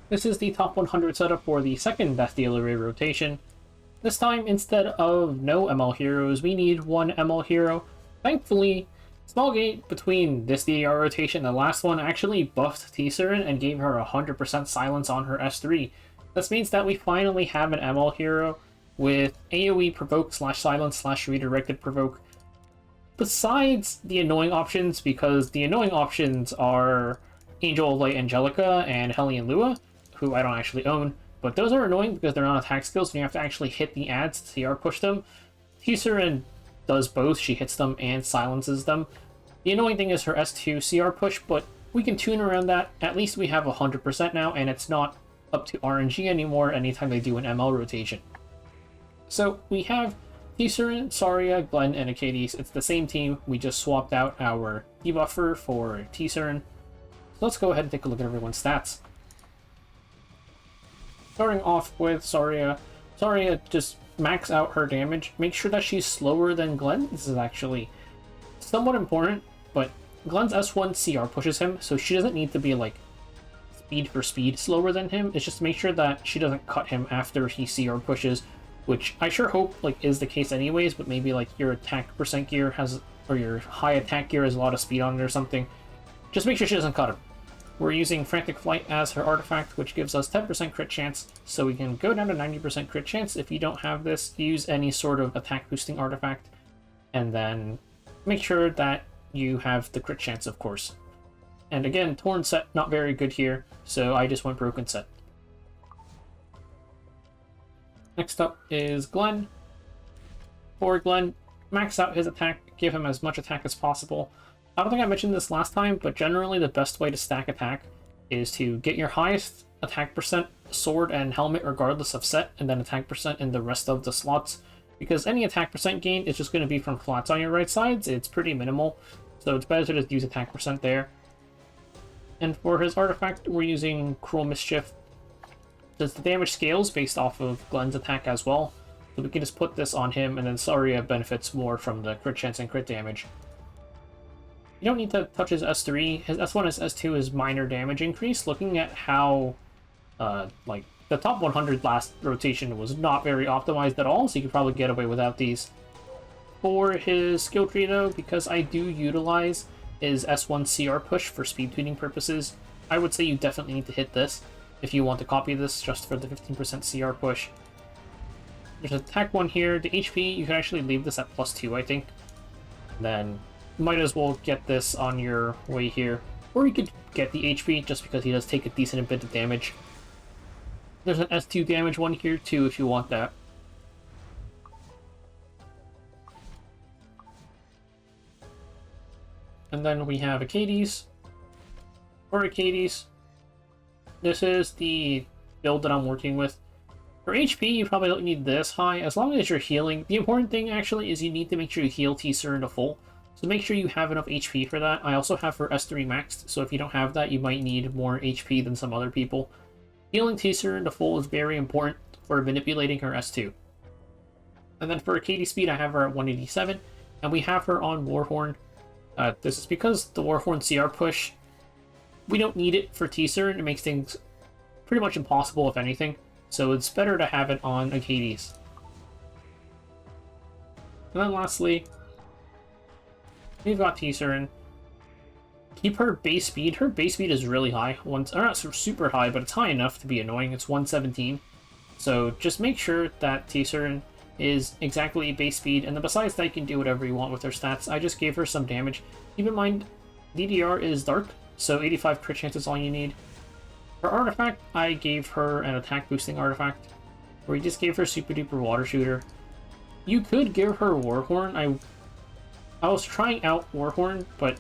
This is the top 100 setup for the second Death Dealer rotation. This time, instead of no ML heroes, we need one ML hero. Thankfully, small gate between this DDR rotation and the last one actually buffed Surin and gave her 100% silence on her S3. This means that we finally have an ML hero with AoE provoke slash silence slash redirected provoke. Besides the annoying options, because the annoying options are Angel of Light Angelica and Hellion Lua, who I don't actually own, but those are annoying because they're not attack skills and you have to actually hit the ads to CR push them. Surin does both, she hits them and silences them. The annoying thing is her S2 CR push, but we can tune around that. At least we have 100% now, and it's not up to RNG anymore anytime they do an ML rotation. So we have Surin, Saria, Glenn, and Achates. It's the same team, we just swapped out our debuffer for Surin. So let's go ahead and take a look at everyone's stats. Starting off with Saria. Saria just max out her damage. Make sure that she's slower than Glenn. This is actually somewhat important, but Glenn's S1 CR pushes him, so she doesn't need to be like speed for speed slower than him. It's just to make sure that she doesn't cut him after he CR pushes, which I sure hope like is the case anyways, but maybe like your attack percent gear has, or your high attack gear has a lot of speed on it or something. Just make sure she doesn't cut him. We're using Frantic Flight as her artifact, which gives us 10% crit chance, so we can go down to 90% crit chance. If you don't have this, use any sort of attack boosting artifact, and then make sure that you have the crit chance, of course. And again, Torn set, not very good here, so I just went Broken set. Next up is Glenn. For Glenn, max out his attack, give him as much attack as possible. I don't think I mentioned this last time, but generally the best way to stack attack is to get your highest attack percent sword and helmet regardless of set, and then attack percent in the rest of the slots, because any attack percent gain is just going to be from flats on your right sides. It's pretty minimal, so it's better to just use attack percent there. And for his artifact, we're using Cruel Mischief, since the damage scales based off of Glenn's attack as well, so we can just put this on him, and then Saria benefits more from the crit chance and crit damage. You don't need to touch his S3. His S1 and S2 is minor damage increase. Looking at how, like, the top 100 last rotation was not very optimized at all, so you could probably get away without these. For his skill tree, though, because I do utilize his S1 CR push for speed tuning purposes, I would say you definitely need to hit this if you want to copy this just for the 15% CR push. There's an attack one here. The HP, you can actually leave this at +2, I think. Then might as well get this on your way here. Or you could get the HP just because he does take a decent bit of damage. There's an S2 damage one here too if you want that. And then we have Achates. For Achates, this is the build that I'm working with. For HP, you probably don't need this high, as long as you're healing. The important thing actually is you need to make sure you heal Surin to full. So make sure you have enough HP for that. I also have her S3 maxed, so if you don't have that, you might need more HP than some other people. Healing Surin to full is very important for manipulating her S2. And then for Achates speed, I have her at 187, and we have her on Warhorn. This is because the Warhorn CR push, we don't need it for Surin. It makes things pretty much impossible, if anything. So it's better to have it on Achates. And then lastly, we've got Surin. Keep her base speed. Her base speed is really high. Not super high, but it's high enough to be annoying. It's 117. So just make sure that Surin is exactly base speed, and then besides that, you can do whatever you want with her stats. I just gave her some damage. Keep in mind, DDR is dark, so 85 crit chance is all you need. For artifact, I gave her an attack boosting artifact, where you just gave her super duper water shooter. You could give her Warhorn. I was trying out Warhorn, but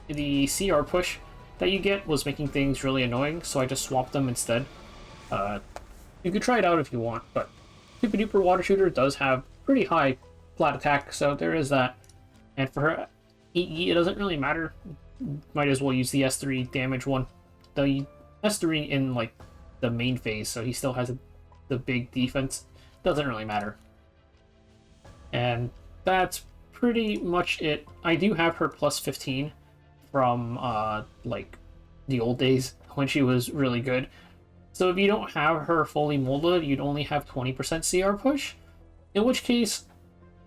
the CR push that you get was making things really annoying, so I just swapped them instead. You could try it out if you want, but Super Duper Water Shooter does have pretty high flat attack, so there is that. And for her EE, it doesn't really matter. Might as well use the S3 damage one. The S3 in like the main phase, so he still has the big defense. Doesn't really matter. And that's pretty much it. I do have her plus 15 from like the old days when she was really good. So if you don't have her fully molded, you'd only have 20% CR push. In which case,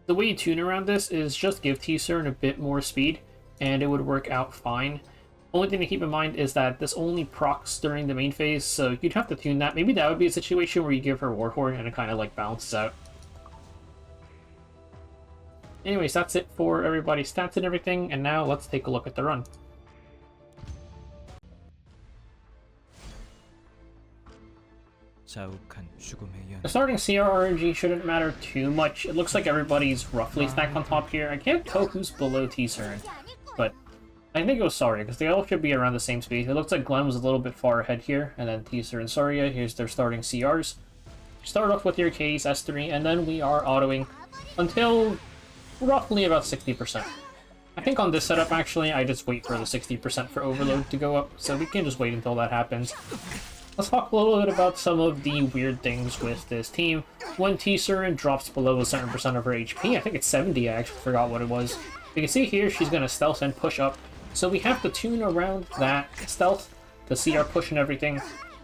the way you tune around this is just give T-Surin a bit more speed, and it would work out fine. Only thing to keep in mind is that this only procs during the main phase, so you'd have to tune that. Maybe that would be a situation where you give her Warhorn and it kind of like balances out. Anyways, that's it for everybody's stats and everything, and now let's take a look at the run. The starting CR RNG shouldn't matter too much. It looks like everybody's roughly stacked on top here. I can't tell who's below T-Surin, but I think it was Saria, because they all should be around the same speed. It looks like Glenn was a little bit far ahead here, and then T-Surin and Saria, here's their starting CRs. Start off with your Achates S3, and then we are autoing until roughly about 60%. I think on this setup, actually, I just wait for the 60% for overload to go up, so we can just wait until that happens. Let's talk a little bit about some of the weird things with this team. When T-Surin drops below a certain percent of her HP, I think it's 70, I actually forgot what it was. You can see here, she's going to stealth and push up, so we have to tune around that stealth, the CR push and everything.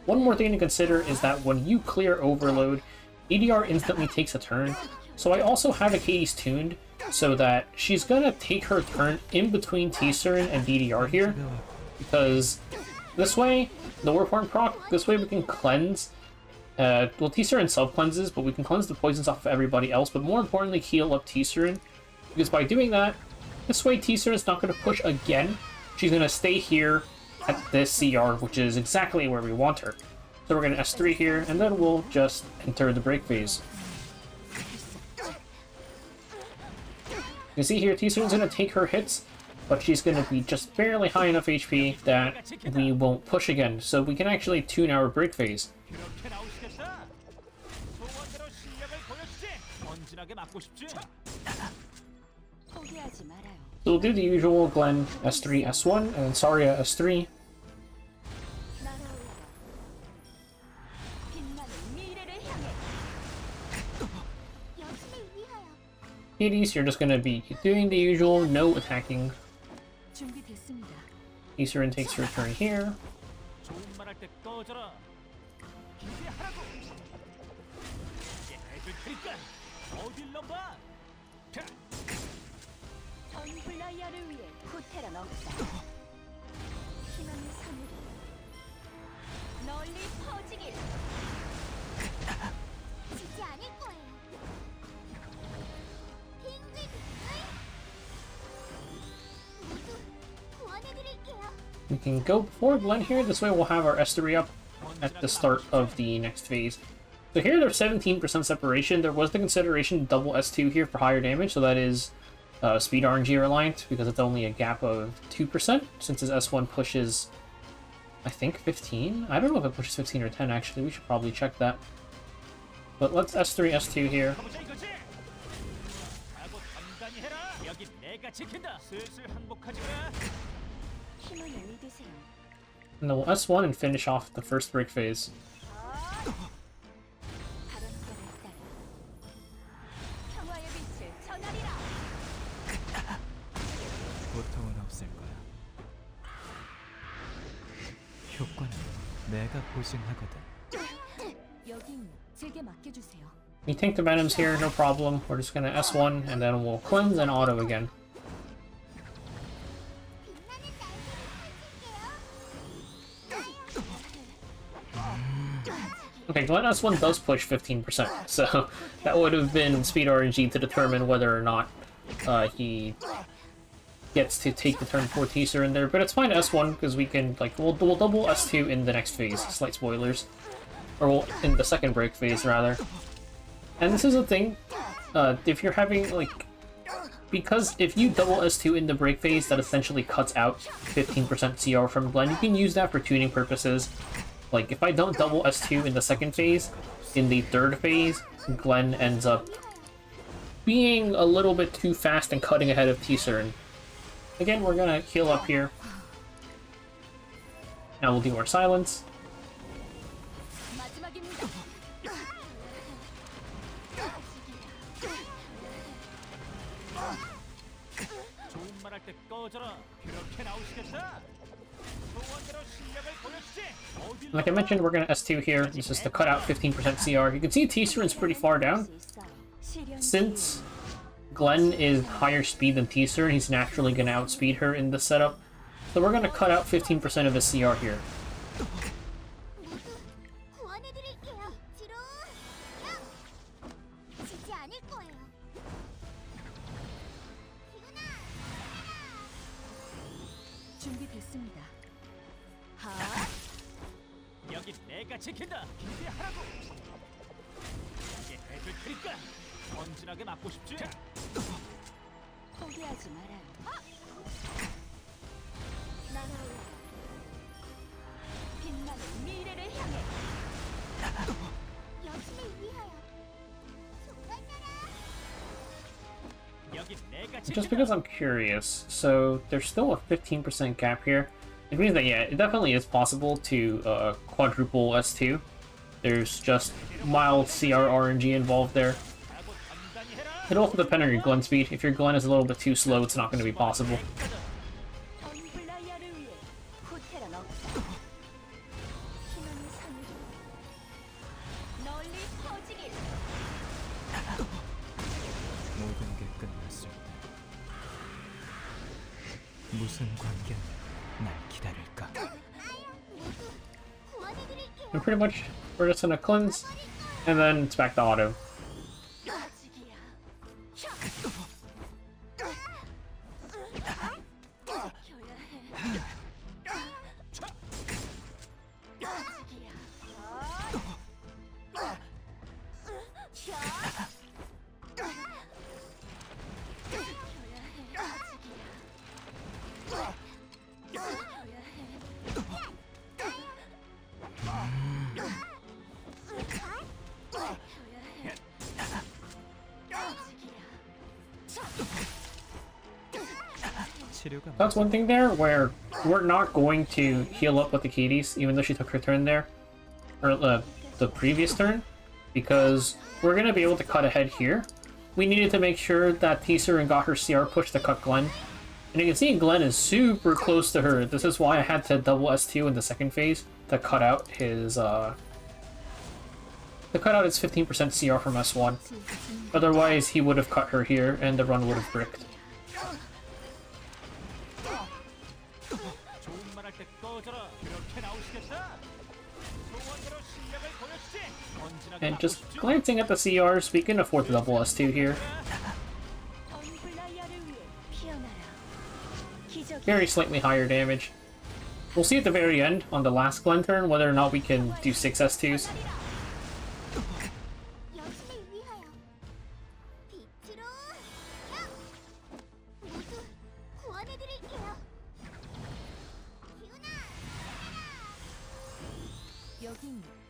One more thing to consider is that when you clear overload, DDR instantly takes a turn, so I also have Achates tuned so that she's going to take her turn in between T-Surin and DDR here, because this way, the Warhorn proc, this way we can cleanse, well, T-Surin self-cleanses, but we can cleanse the poisons off of everybody else, but more importantly, heal up T-Surin, because by doing that, this way T-Surin's not going to push again. She's going to stay here at this CR, which is exactly where we want her. So we're going to S3 here, and then we'll just enter the break phase. You can see here, T-Surin's going to take her hits, but she's going to be just barely high enough HP that we won't push again, so we can actually tune our break phase. So we'll do the usual Glenn S3, S1, and then Saria S3. Hades, you're just going to be doing the usual, no attacking. Surin takes her turn here. We can go before Glenn here, this way we'll have our S3 up at the start of the next phase. So here there's 17% separation. There was the consideration to double S2 here for higher damage, so that is speed RNG reliant, because it's only a gap of 2%, since his S1 pushes, I think, 15? I don't know if it pushes 15 or 10 actually, we should probably check that. But let's S3, S2 here. And then we'll S1 and finish off the first break phase. We take the Venoms here, no problem. We're just gonna S1 and then we'll cleanse and auto again. Okay, Glenn S1 does push 15%, so that would have been speed RNG to determine whether or not he gets to take the turn for T-Surin in there, but it's fine S1 because we can, like, we'll double S2 in the next phase, slight spoilers. Or we'll, in the second break phase, rather. And this is the thing, if you're having, like, because if you double S2 in the break phase, that essentially cuts out 15% CR from Glenn. You can use that for tuning purposes. Like, if I don't double S2 in the second phase, in the third phase, Glenn ends up being a little bit too fast and cutting ahead of T-Surin. Again, we're gonna heal up here. Now we'll do our silence. Like I mentioned, we're going to S2 here. This is to cut out 15% CR. You can see T-Surin's pretty far down. Since Glenn is higher speed than T-Surin, he's naturally going to outspeed her in this setup. So we're going to cut out 15% of his CR here. 내가 지킨다. 기대하라고. 이게 해줄 테니까 언진하게 맞고 싶지? 포기하지 마라. 빛나는 미래를 향해. 여신을 위하여. 여기 내가 지킨다. Just because I'm curious, so there's still a 15% gap here. It means that, yeah, it definitely is possible to quadruple S2. There's just mild CR RNG involved there. It'll also depend on your Glenn speed. If your Glenn is a little bit too slow, it's not going to be possible. 모든 게 끝났을 때 무슨 관계는 날 기다릴까? And pretty much, we're just gonna cleanse, and then it's back to auto. That's one thing there, where we're not going to heal up with Achates, even though she took her turn there, or the previous turn, because we're going to be able to cut ahead here. We needed to make sure that T-Surin got her CR push to cut Glenn. And you can see Glenn is super close to her. This is why I had to double S2 in the second phase to cut out his, to cut out his 15% CR from S1. Otherwise, he would have cut her here, and the run would have bricked. And just glancing at the CRs, we can afford to double S2 here. Very slightly higher damage. We'll see at the very end, on the last Glenn turn, whether or not we can do 6 S2s.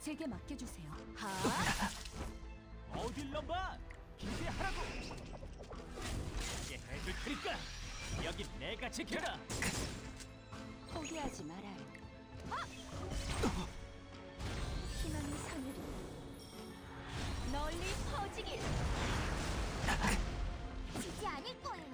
제게 맡겨주세요. 어딜 넘봐. 기대하라고. 이게 해줄 테니까 여기 내가 지켜라. 포기하지 마라. 희망의 사늘이 널리 퍼지길. 지지 않을 거예요.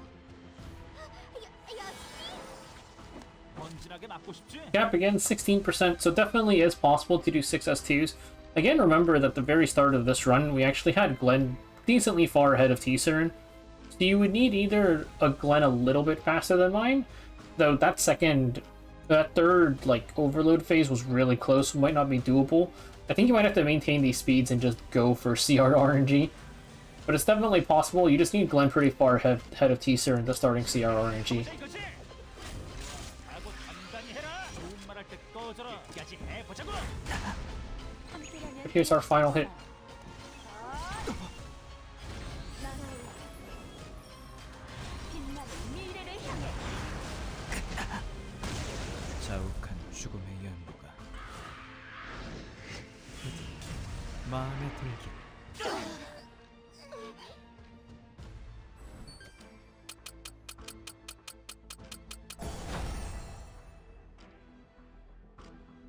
언진하게 맞고 싶지? Gap again, 16%, so definitely is possible to do 6 S2s. Again, remember that at the very start of this run, we actually had Glenn decently far ahead of T-Surin. So you would need either a Glenn a little bit faster than mine, though that third, like, overload phase was really close, might not be doable. I think you might have to maintain these speeds and just go for CR RNG. But it's definitely possible, you just need Glenn pretty far ahead of T-Surin to starting CR RNG. But here's our final hit. 자욱한 죽음의 연보가 마음에 들길.